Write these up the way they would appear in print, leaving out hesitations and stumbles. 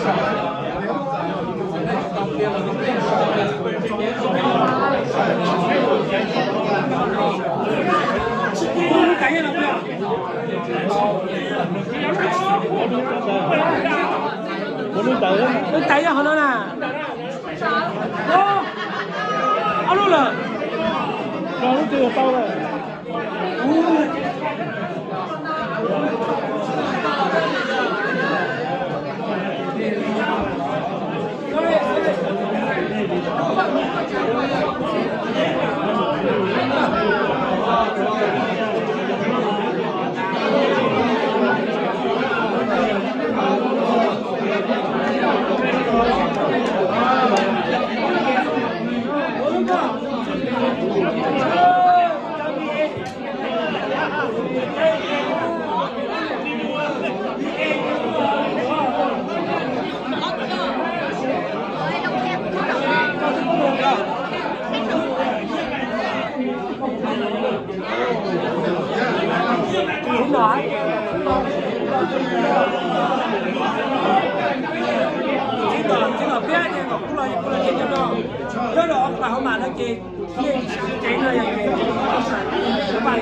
เ Nó chạy ra hồi đó nè. Ô, áo luôn rồi. Rồi nó chưa tao rồi. Đúng rồi. Chỉ là biết thì mà cũng là chuyện cho nó. Đó là phải không mà nó chị nó là gì? Nó bay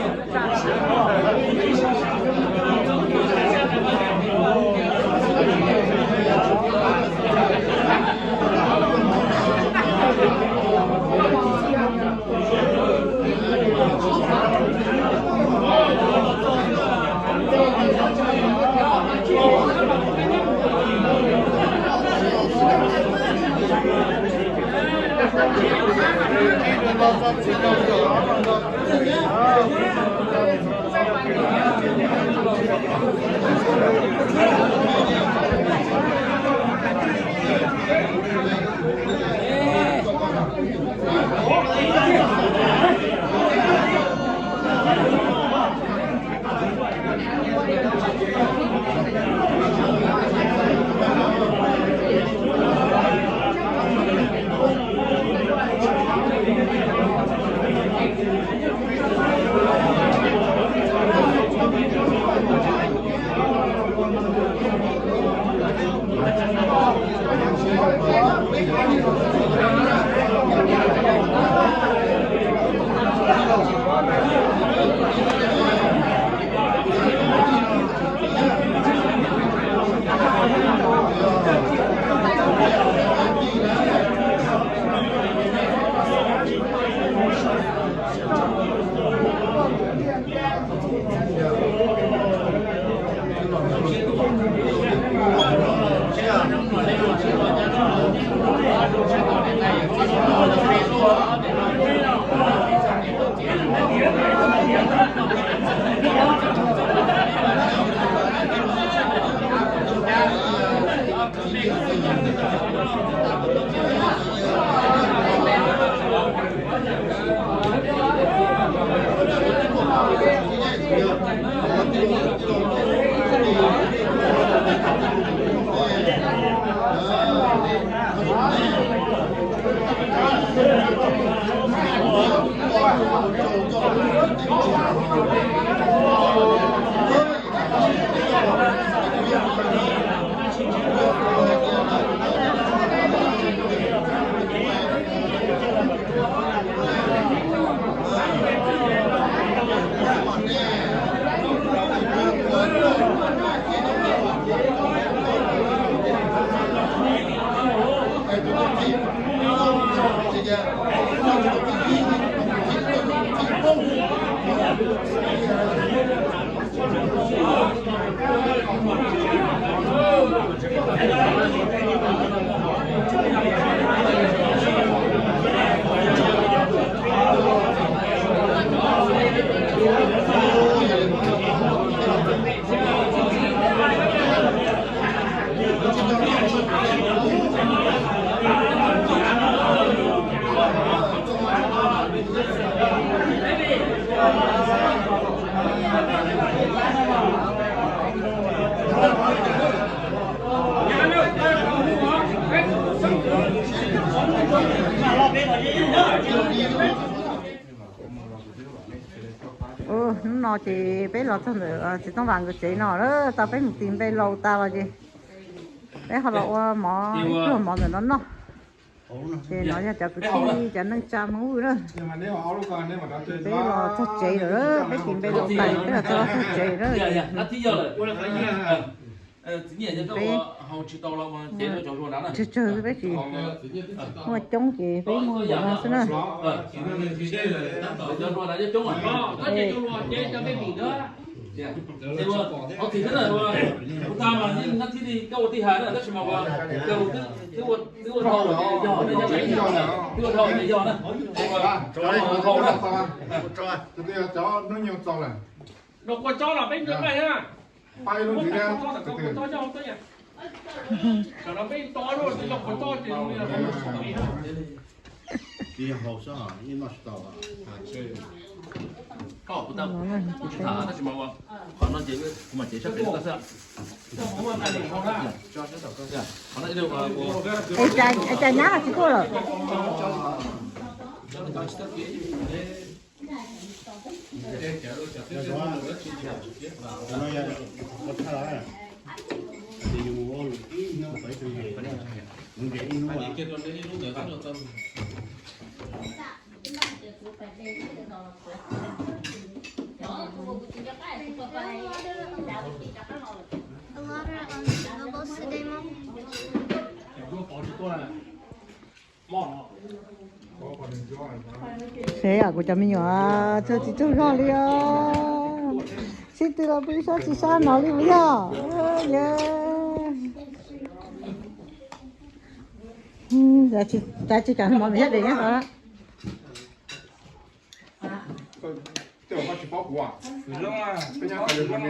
nó chỉ bé lọt thân nữa chỉต้องvàng của chị nó đó tao bé một tiền bé lâu tao là gì bé họ lộ mỏ cái mỏ rồi nó thì nó cho cái chi cho nó cha máu đó bé lo thắt chạy rồi đó bé tìm bé lo tay bé là cho thắt chạy đó chơi bé chị mua trống chị bé mua gì mà xin ơi thì thế này luôn chúng ta mà những nó thì câu thì hà là rất là mà câu thứ thầu thứ thầu này do đó thầu đó cho nó nhiều cho này nó có cho là bên nước này ha bay luôn thì ra to cho tới nhỉ nó bên to luôn thì nó có to thì đi hậu sao nhưng mà sao có不到他那什么哇好那这个我们介绍给个是我们看你好啦好那就ai cha nhá chị cô rồi thế à của cha mình nhỏ cho chị cho ra đi à xin từ là bây giờ chị sao nói đi bây giờ giờ chị chẳng mong gì hết đấy nhá đó tiểu hoa chỉ bóc quả cái nhà phải được này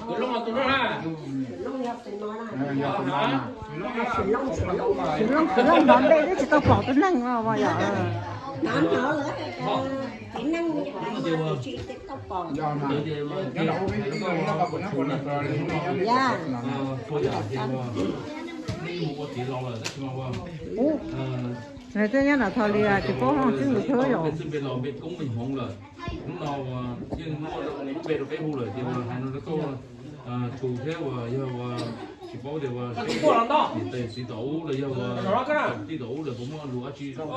cái lông là tụi nó ha Long đón đây đấy chỉ tao bỏ cái năng mà giờ nó nữa kỹ năng chị tiếp tục còn do mà cái đầu cái nó có nó này thế nhá là thôi đi chỉ có không chứ được thôi rồi bên lò bên cũng mình hùng rồi cũng lò riêng bên được cái hùng rồi thì hai nó có chủ theo giờ chỉ có điều để chỉ tổ là giờ chỉ tổ là cũng lúa chi rồi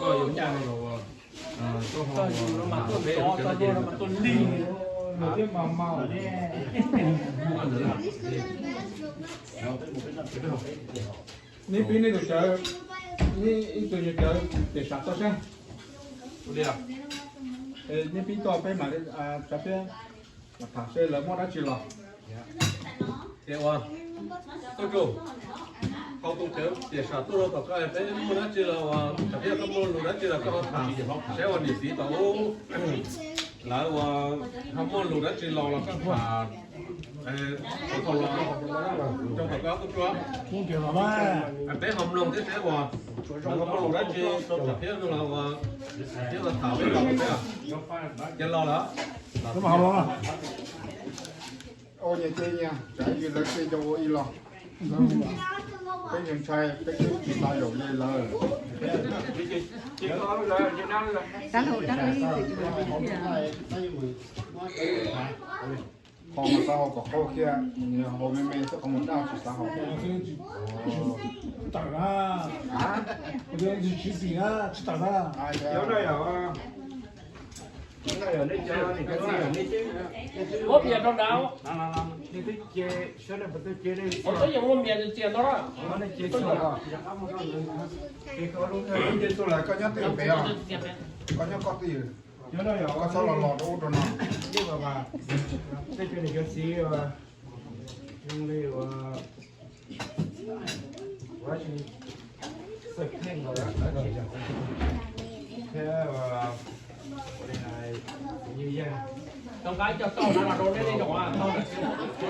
có giống nhau rồi có họ bé cái là gì cái màuนี่ปีนี้ก็เจอนี่อีกตัวจะเจอเด็กสาวตัวเช่นนี่ปีต่อไปมาเลยจะเป็นมาถามเสร็จแล้วมั่วได้จีหรอเดี๋ยวว่าตัวกูเขาตัวเจอเด็กสาวตัวเราต่อก็เป็นมั่วได้จีหรอว่าจะเป็นก็มั่วรู้ได้จีหรอก็ถามใช้วันนี้สีต่อแล้วว่าทำมั่วรู้ได้จีหรอแล้วก็ผ่าน còn là trong tập cáo cũng có không kiểu là ba bé hồng lồng thế hòa nó có lồng đá chi trong tập thiết là thảo với lòng thế à chân lo đó đúng không lo ô nhà chơi nha chạy như là chơi cho y lo cái nhân trai cái chỉ tay rồi như là chỉ có là Việt Nam là sáng hồi sáng đi họ mà sao có khâu kia họ mình sẽ không muốn đào chỉ sao họ打啦！我这是去比啊，去打啦！有的有啊，有的有那家你看有那些，我别着刀，你得接，现在不得接的，我这用我面就接到了，我那接出来了，接出来，接出来，个人都有别啊，个人各地。有的有啊，烧了老多着呢。这个吧，这边那个鸡啊，用那个，我是食品个啦，那个叫，thế và này như vậy. trong cái cho tàu nó là đồ đấy đi rồi à, tàu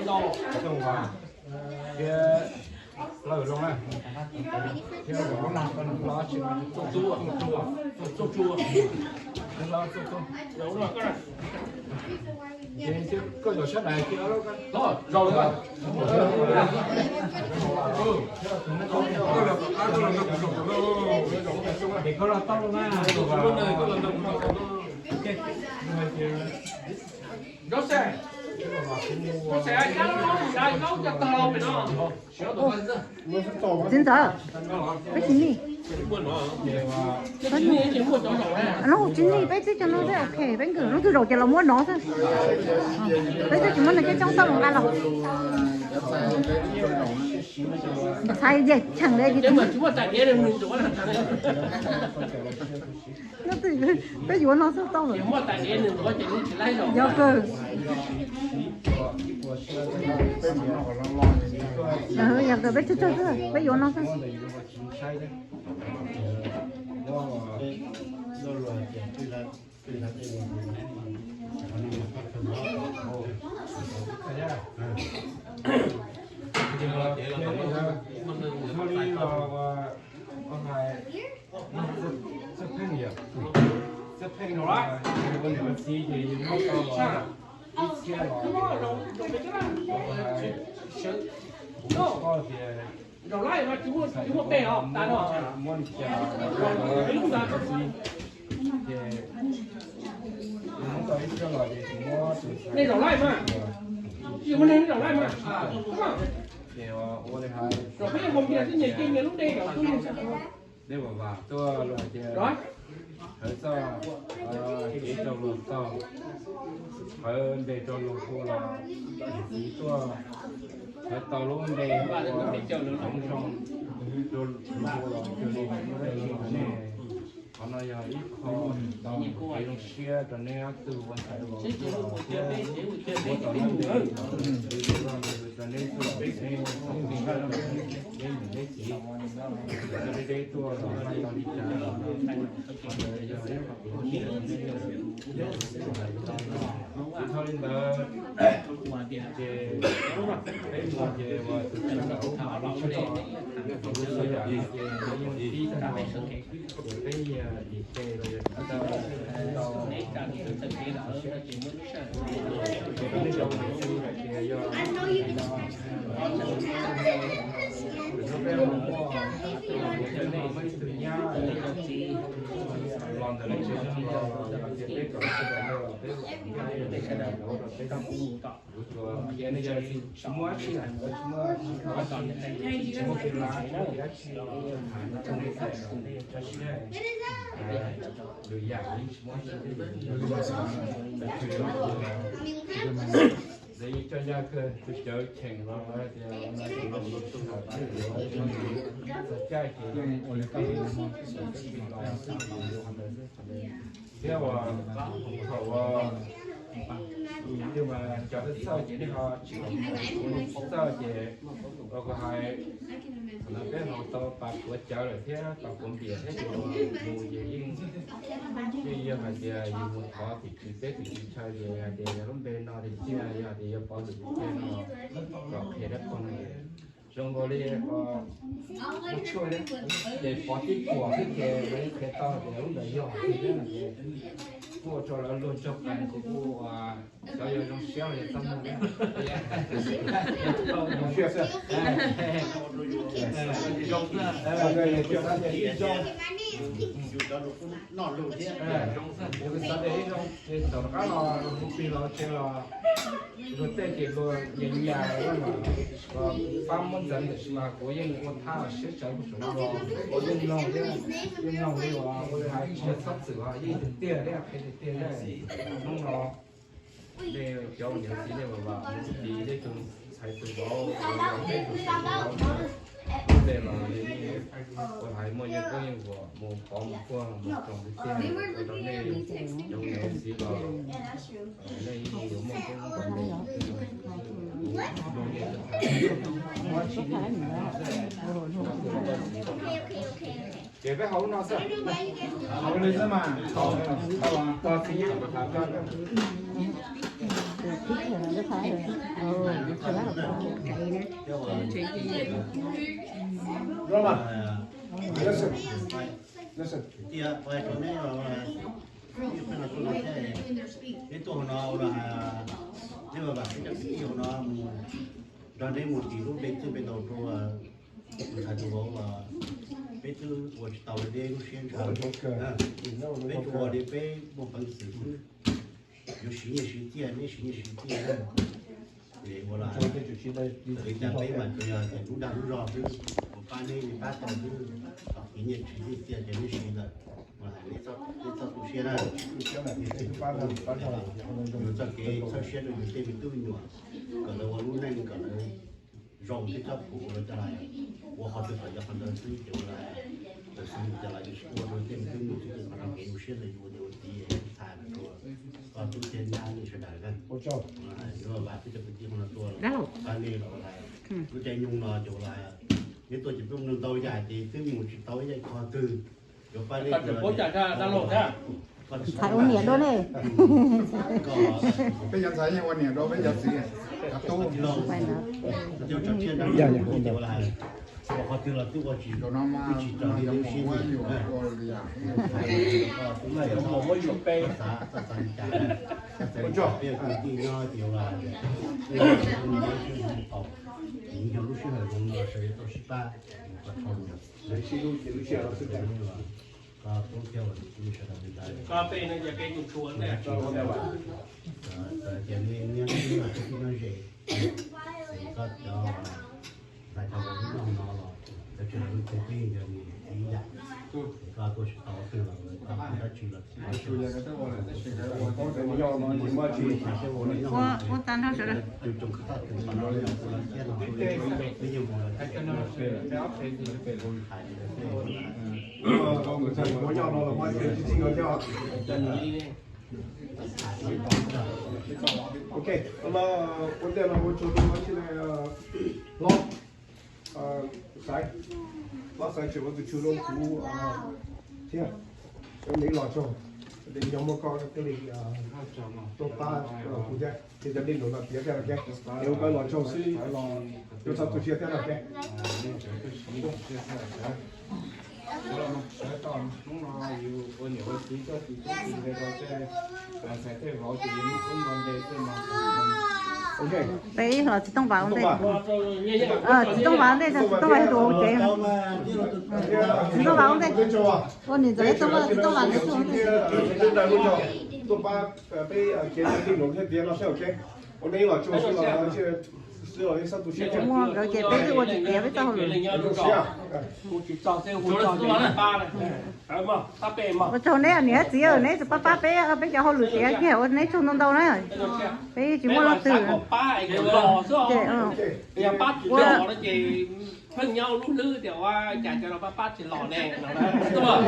đồ, Xong và kia lời luôn này. Kia nó làm con lo chuyện chua, lo chua. đúng rồi cái này. Vậy chứ có đồ sách này kia đó rồi rồi. Thì có là tao luôn á. Nó xe. 真的，不行哩。nó chín đi bây giờ cho nó thế ok bây giờ nó từ đầu cho nó muốn nó thôi bây giờ chỉ muốn là cái trong sông ra rồi thay gì chẳng đây gì nó từ bây giờ nó sắp tao rồi do cơ giờ cơ bây giờ thôi bây giờ nó thôi đầu lại mà chú mua bè hả? Tàn hả? Này đầu lại mà. Yêu mà nên đầu lại mà. Rồi bây giờ không kia cái gì kia lúc đây rồi tôi sao? Đây bảo tôi Rồi. ở sao chỉ cho luôn sao ở đây cho luôn cô là chỉ tôi ở tàu luôn đây không trong cho luôn cô là cho nên này họ nói là ít họ tàu cái đông xe cho nên từวันthái vào cho nên tôi biết nên không tìm ra nên mình lấy chỉ đây tôi là hai tàu đi Để cho nhà cơ tôi chở chèn vào thì nó sẽ có một số hợp tác để trái thì theo họ nhưng mà cho đến sau chỉ để họ chỉ sau chỉ có hai là cái họ tàu bạc của chợ rồi thế tàu cũng biển thế thì mùa gì bây giờ mà giờ mùa họ thì tết thì chơi về để lúc bên nó thì chia giờ thì bỏ được bên nó có thể đất con này trong đó đi một chỗ đấy để bỏ tiếp của cái tàu để lúc đấy giờ thì thế là mua cho nó luôn cho cái của cho giờ trong xéo để tâm đấy trong xéo xéo trong người cho nó để trong nó luôn thế trong cái sao đấy trong cái tàu cá nó phi nó chơi là rồi tết thì rồi những nhà đó mà ba mươi dân thì mà có những con thả sẽ chơi một số rồi có những lòng đấy những lòng đấy là có hai chiếc sắt sửa những tiền đấy cái tiền đấy nó để cho những gì để mà đi để chúng phải từ đó để mà đi có hai mươi nhân có những một có một phương một trong cái tiền ở trong này trong này gì đó đây nhiều một cái còn đây để cái hấu nó sao hấu lên sao mà to thì nhá Roman, listen, listen. Yeah, vậy chỗ này là cái tổ nó là nếu mà bạn cái chất liệu nó đoàn đây một tí lúc bên từ bên đầu cho thành phố và bên từ của tàu đây lúc xuyên bên chỗ đây bên một phần sự有时也是点，没时也是点。để gọi là để chẳng cái mà bây giờ chú đang rõ chứ một ban này thì bác còn chứ kỷ niệm chỉ tiền chỉ biết gì là mà để cho tu xe ra thì cho cái cho xe được cái bị tư nhiều còn là lúc này còn là rong cái cho phụ rồi trở lại我好像要很多事情来，但是你再来就是我说这个跟你这个可能没有现在有低才能说，中间压力是哪个？我知道，你说把这个地方做了，把你老来，如果用了就来，你ตัวจะต้องโตใหญ่ดีซึ่งมันจะโตใหญ่คอตื้อเดี๋ยวไปเรื่อยๆ Thầy uống miệng đó này. Bây giờ thấy nhưวันnày đó bây giờ gì? Cặp tu. Họ từ là tôi chỉ Đồ nó mà chỉ cho đi đâu xin nhiều cũng là một cái dục bê cho việc đi nó điều là những cái lúc xưa là cũng là sẽ có 18 và không đấy xin luôn chỉ là sự kiện và cũng theo là cũng sẽ là hiện tại กาแฟเนี่ยจะเป็นชวนเนี่ย cái này nhưng mà cái nó dễ có cho tại sao cũng nó là cái chuyện của cái gì thì dạ và tôi sẽ tạo cái là đã chỉ là Chủ nhà cái đó là cái chuyện cái có cái lý do nó nhưng mà chỉ Cô tan hết rồi đó. từ trong các cái phần đó là cái là cái nhiều người cái nó sẽ cái ốc sẽ thì phải luôn phải có người thầy có nhau nó là mọi chuyện chỉ có cho ok nó vấn đề là một chỗ nó chỉ là lo sai lo sai chỉ có từ chủ động của thiên cái này lo cho để nhóm một con cái này tổ ba của gia thì gia đình nó là phía cái này nếu cái lo cho xí nếu sao tôi chia thế là cái Bé họ chỉ tông vào đây. Chỉ tông vào đây, chỉ tông vào đồ chế. Chỉ tông vào đây. Con nhìn thấy tông vào cái chỗ này. tổ ba cái kiến đi nó sẽ tiến nó sẽ ok. Còn đây là chỗ xí là sửa cái sao tôi chia Đúng không? Rồi chế bé tôi chỉ chế với tao rồi. Ở chỗ này anh ấy chỉ ở này thì ba bé ở bên chỗ họ lười chế kia ở này trong đâu này. Bé chỉ muốn làm từ. Giờ bắt lò nó chỉ phân nhau lúc lư thìว่าอยากจะเราbắt chỉ lò nè đúng không?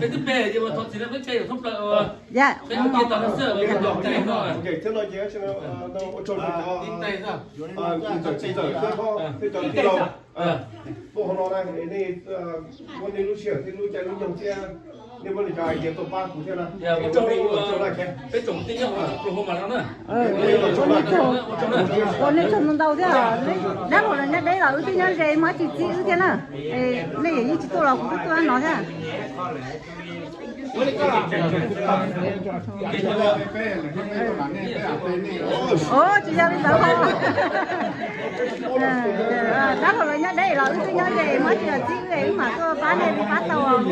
Cái thứ bề nhưng mà thôi chỉ là cái bề không lợi. Dạ. Cái kia tao nó sửa cái dòng tay thôi. Ok, thế nói gì chứ nó cho nó Tin tay sao? bây giờ cái kho cái giờ cái đầu bộ nó này nàyวันนี้รู้เชื่อที่รู้ใจรู้ยำเชื่อนี่มันจะเกี่ยวกับบ้านกูใช่ไหม Giờ cái trồng tinh nhau của mà nó nữa. Con này trồng đâu thế à? Đã một lần đấy là ưu tiên nhân gì mà chỉ ưu tiên à? Này như chỉ tôi là cũng tôi ăn nó thế à? Ồ, chị ra bên đó không? Đã một lần đấy là ưu tiên nhân gì mà chỉ là chỉ mà tôi bán này đi bán tàu ok?